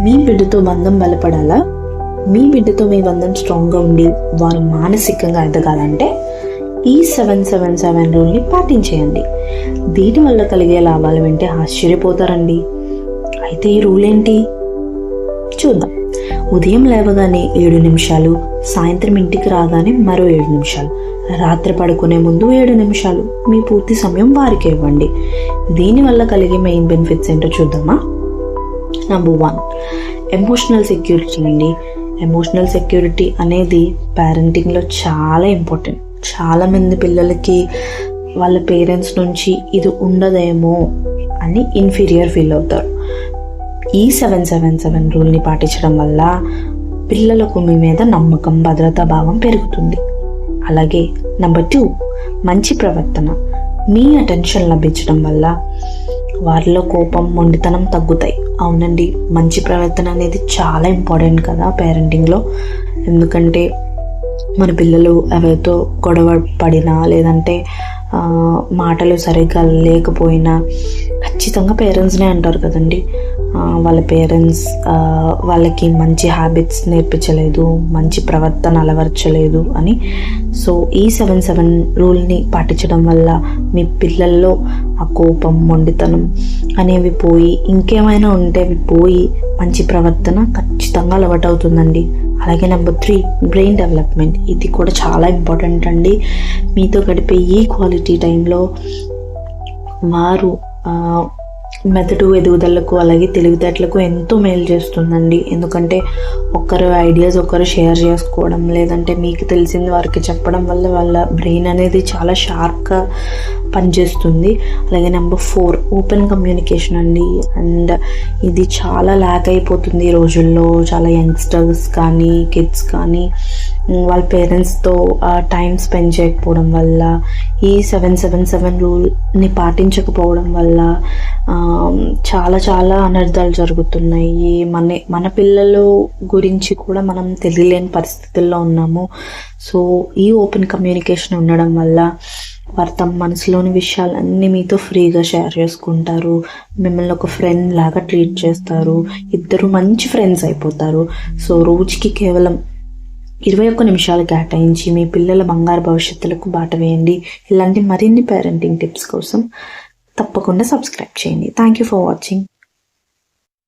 మీ బిడ్డతో బంధం బలపడాలా? మీ బిడ్డతో మీ బంధం స్ట్రాంగ్గా ఉండి వారు మానసికంగా ఎదగాలంటే ఈ 777 రూల్ని పాటించేయండి. దీనివల్ల కలిగే లాభాలు వింటే ఆశ్చర్యపోతారండి. అయితే ఈ రూల్ ఏంటి చూద్దాం. ఉదయం లేవగానే 7 నిమిషాలు, సాయంత్రం ఇంటికి రాగానే మరో 7 నిమిషాలు, రాత్రి పడుకునే ముందు 7 నిమిషాలు మీ పూర్తి సమయం వారికి ఇవ్వండి. దీనివల్ల కలిగే మెయిన్ బెనిఫిట్స్ ఏంటో చూద్దామా. నంబర్ 1, ఎమోషనల్ సెక్యూరిటీ అండి. ఎమోషనల్ సెక్యూరిటీ అనేది పేరెంటింగ్లో చాలా ఇంపార్టెంట్. చాలామంది పిల్లలకి వాళ్ళ పేరెంట్స్ నుంచి ఇది ఉండదేమో అని ఇన్ఫీరియర్ ఫీల్ అవుతారు. ఈ 777 రూల్ని పాటించడం వల్ల పిల్లలకు మీ మీద నమ్మకం, భద్రతా భావం పెరుగుతుంది. అలాగే నంబర్ 2, మంచి ప్రవర్తన. మీ అటెన్షన్ లభించడం వల్ల వారిలో కోపం, మొండితనం తగ్గుతాయి. అవునండి, మంచి ప్రవర్తన అనేది చాలా ఇంపార్టెంట్ కదా పేరెంటింగ్లో. ఎందుకంటే మన పిల్లలు ఎవరితో గొడవ పడినా లేదంటే మాటలు సరిగ్గా లేకపోయినా ఖచ్చితంగా పేరెంట్స్నే అంటారు కదండి. వాళ్ళ పేరెంట్స్ వాళ్ళకి మంచి హ్యాబిట్స్ నేర్పించలేదు, మంచి ప్రవర్తన అలవర్చలేదు అని. సో ఈ 777 రూల్ని పాటించడం వల్ల మీ పిల్లల్లో ఆ కోపం, మొండితనం అనేవి పోయి ఇంకేమైనా ఉంటే అవి పోయి మంచి ప్రవర్తన ఖచ్చితంగా అలవాటు అవుతుందండి. అలాగే నెంబర్ 3, బ్రెయిన్ డెవలప్మెంట్. ఇది కూడా చాలా ఇంపార్టెంట్ అండి. మీతో గడిపే ఈ క్వాలిటీ టైంలో వారు మెదడు ఎదుగుదలకు అలాగే తెలివితేటలకు ఎంతో మేలు చేస్తుందండి. ఎందుకంటే ఒకరు ఐడియాస్ ఒకరు షేర్ చేసుకోవడం, లేదంటే మీకు తెలిసింది వారికి చెప్పడం వల్ల వాళ్ళ బ్రెయిన్ అనేది చాలా షార్ప్గా పనిచేస్తుంది. అలాగే నెంబర్ 4, ఓపెన్ కమ్యూనికేషన్ అండి. అండ్ ఇది చాలా ల్యాక్ అయిపోతుంది ఈ రోజుల్లో. చాలా యంగ్స్టర్స్ కానీ కిడ్స్ కానీ వాళ్ళ పేరెంట్స్తో టైం స్పెండ్ చేయకపోవడం వల్ల, ఈ 777 రూల్ని పాటించకపోవడం వల్ల చాలా చాలా అనర్థాలు జరుగుతున్నాయి. మన పిల్లల గురించి కూడా మనం తెలియలేని పరిస్థితుల్లో ఉన్నాము. సో ఈ ఓపెన్ కమ్యూనికేషన్ ఉండడం వల్ల వారు తమ మనసులోని విషయాలన్నీ మీతో ఫ్రీగా షేర్ చేసుకుంటారు. మిమ్మల్ని ఒక ఫ్రెండ్ లాగా ట్రీట్ చేస్తారు. ఇద్దరు మంచి ఫ్రెండ్స్ అయిపోతారు. సో రోజుకి కేవలం 21 నిమిషాలు కేటాయించి మీ పిల్లల బంగారు భవిష్యత్తులకు బాట వేయండి. ఇలాంటి మరిన్ని పేరెంటింగ్ టిప్స్ కోసం తప్పకుండా సబ్స్క్రైబ్ చేయండి. Thank you for watching.